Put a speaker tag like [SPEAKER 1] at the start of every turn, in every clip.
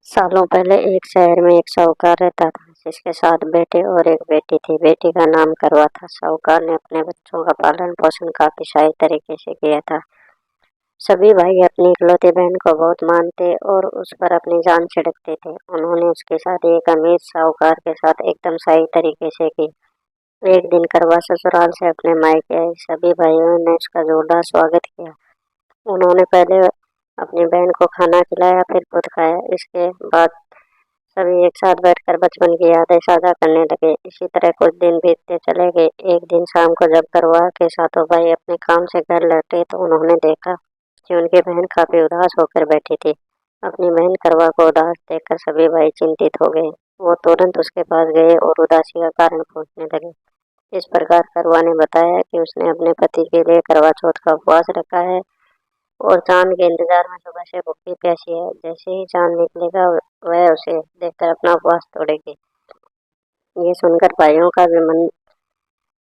[SPEAKER 1] सालों पहले एक शहर में एक साहूकार रहता था, जिसके 7 बेटे और एक बेटी थी। बेटी का नाम करवा था। साहूकार ने अपने बच्चों का पालन पोषण काफी सही तरीके से किया था। सभी भाई अपनी इकलौती बहन को बहुत मानते और उस पर अपनी जान छिड़कते थे। उन्होंने उसकी शादी एक अमीर साहूकार के साथ एकदम सही तरीके से की। एक दिन करवा ससुराल से अपने मायके आई। सभी भाइयों ने उसका जोरदार स्वागत किया। उन्होंने पहले अपनी बहन को खाना खिलाया, फिर खुद खाया। इसके बाद सभी एक साथ बैठकर बचपन की यादें साझा करने लगे। इसी तरह कुछ दिन बीतते चले गए। एक दिन शाम को जब करवा के सातों भाई अपने काम से घर लौटे तो उन्होंने देखा कि उनकी बहन काफी उदास होकर बैठी थी। अपनी बहन करवा को उदास देखकर सभी भाई चिंतित हो गए। वो तुरंत उसके पास गए और उदासी का कारण पूछने लगे। इस प्रकार करवा ने बताया कि उसने अपने पति के लिए करवा चौथ का उपवास रखा है और चांद के इंतजार में सुबह से भूखी प्यासी है। जैसे ही चांद निकलेगा वह उसे देखकर अपना उपवास तोड़ेगी। ये सुनकर भाइयों का भी मन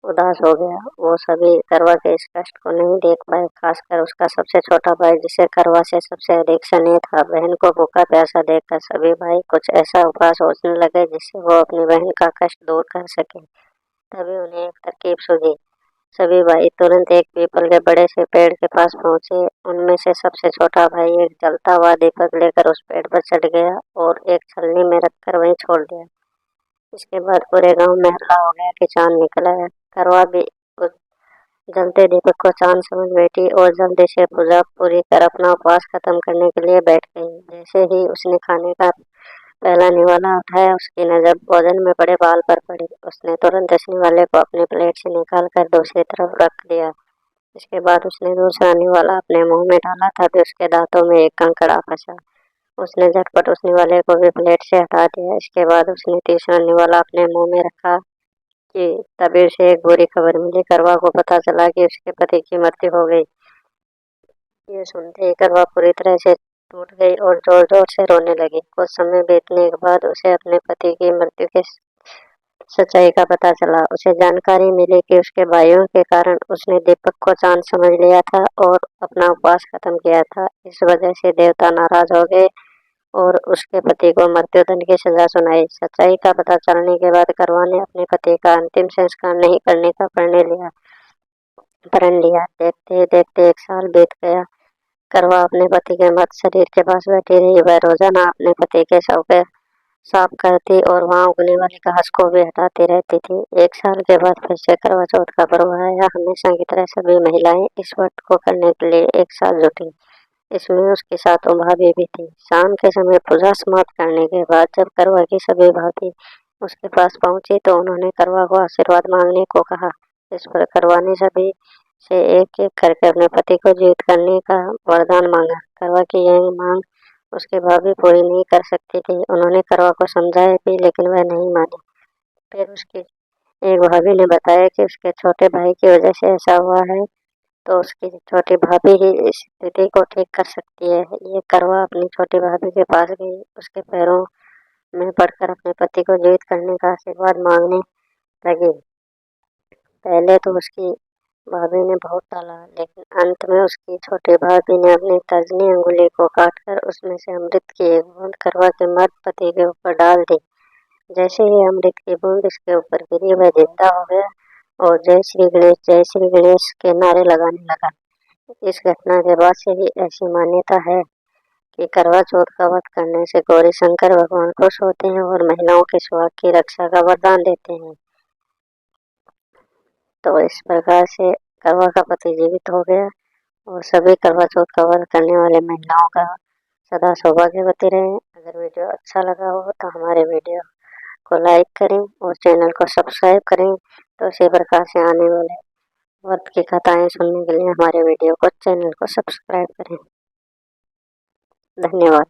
[SPEAKER 1] उदास हो गया। वो सभी करवा के इस कष्ट को नहीं देख पाए, खासकर उसका सबसे छोटा भाई जिसे करवा से सबसे अधिक स्नेह था। बहन को भूखा प्यासा देखकर सभी भाई कुछ ऐसा उपाय सोचने लगे जिससे वो अपनी बहन का कष्ट दूर कर सके। तभी उन्हें एक तरकीब सूझी। सभी भाई तुरंत एक पीपल के बड़े से पेड़ के पास पहुंचे। उनमें से सबसे छोटा भाई एक जलता हुआ दीपक लेकर उस पेड़ पर चढ़ गया और एक छलनी में रखकर वहीं छोड़ दिया। इसके बाद पूरे गांव में हल्ला हो गया कि चांद निकल आया। करवा भी उस जलते दीपक को चांद समझ बैठी और जल्दी से पूजा पूरी कर अपना उपवास खत्म करने के लिए बैठ गई। जैसे ही उसने खाने का पहला निवाला उठाया, उसकी नजर भोजन में पड़े बाल पर पड़ी। उसने तुरंत इस निवाले को अपनी प्लेट से निकाल कर दूसरी तरफ रख दिया। इसके बाद उसने दूसरा निवाला अपने मुंह में डाला, तभी उसके दांतों में एक कंकड़ा फंसा। उसने झटपट उस निवाले को भी प्लेट से हटा दिया। इसके बाद उसने तीसरा निवाला अपने मुंह में रखा कि तभी उसे एक बुरी खबर मिली। करवा को पता चला कि उसके पति की मृत्यु हो गई। ये सुनते ही करवा पूरी तरह से टूट गई और जोर जोर से रोने लगी। कुछ समय बीतने के बाद उसे अपने पति की मृत्यु की सच्चाई का पता चला। उसे जानकारी मिली कि उसके भाइयों के कारण उसने दीपक को चांद समझ लिया था और अपना उपवास खत्म किया था। इस वजह से देवता नाराज हो गए और उसके पति को मृत्युदंड की सजा सुनाई। सच्चाई का पता चलने के बाद करवा ने अपने पति का अंतिम संस्कार नहीं करने का प्रण लिया। देखते देखते 1 साल बीत गया। करवा अपने पति के मृत शरीर के पास बैठी रही। वह रोजाना अपने पति के शव पे साफ करती और वहां उगने वाली घास को भी हटाती रहती थी। 1 साल के बाद फिर से करवा चौथ का पर्व आया। हमेशा की तरह सभी महिलाएं इस व्रत को करने के लिए एक साथ जुटी। इसमें उसकी सातों भाभी भी थी। शाम के समय पूजा समाप्त करने के बाद जब करवा की सभी भाभी उसके पास पहुंची तो उन्होंने करवा को आशीर्वाद मांगने को कहा। इस पर करवा ने सभी से एक एक करके अपने पति को जीवित करने का वरदान मांगा। करवा की यह मांग उसकी भाभी पूरी नहीं कर सकती थी। उन्होंने करवा को समझाया भी, लेकिन वह नहीं मानी। फिर उसकी एक भाभी ने बताया कि उसके छोटे भाई की वजह से ऐसा हुआ है, तो उसकी छोटी भाभी ही इस स्थिति को ठीक कर सकती है। ये करवा अपनी छोटी भाभी के पास गई। उसके पैरों में पड़कर अपने पति को जीवित करने का आशीर्वाद मांगने लगी। पहले तो उसकी भाभी ने बहुत टाला, लेकिन अंत में उसकी छोटी भाभी ने अपनी तर्जनी अंगुली को काटकर उसमें से अमृत की एक बूंद करवा के मृत पति के ऊपर डाल दी। जैसे ही अमृत की बूंद इसके ऊपर गिरी, वह जिंदा हो गया और जय श्री गणेश के नारे लगाने लगा। इस घटना के बाद से ही ऐसी मान्यता है कि करवा चौथ का व्रत करने से गौरी शंकर भगवान खुश होते हैं और महिलाओं के सुहाग की रक्षा का वरदान देते हैं। तो इस प्रकार से करवा का पति जीवित हो गया और सभी करवा चौथ का व्रत करने वाले महिलाओं का सदा सौभाग्यवती रहे। अगर वीडियो अच्छा लगा हो तो हमारे वीडियो को लाइक करें और चैनल को सब्सक्राइब करें। तो इसी प्रकार से आने वाले व्रत की कथाएं सुनने के लिए हमारे वीडियो को चैनल को सब्सक्राइब करें। धन्यवाद।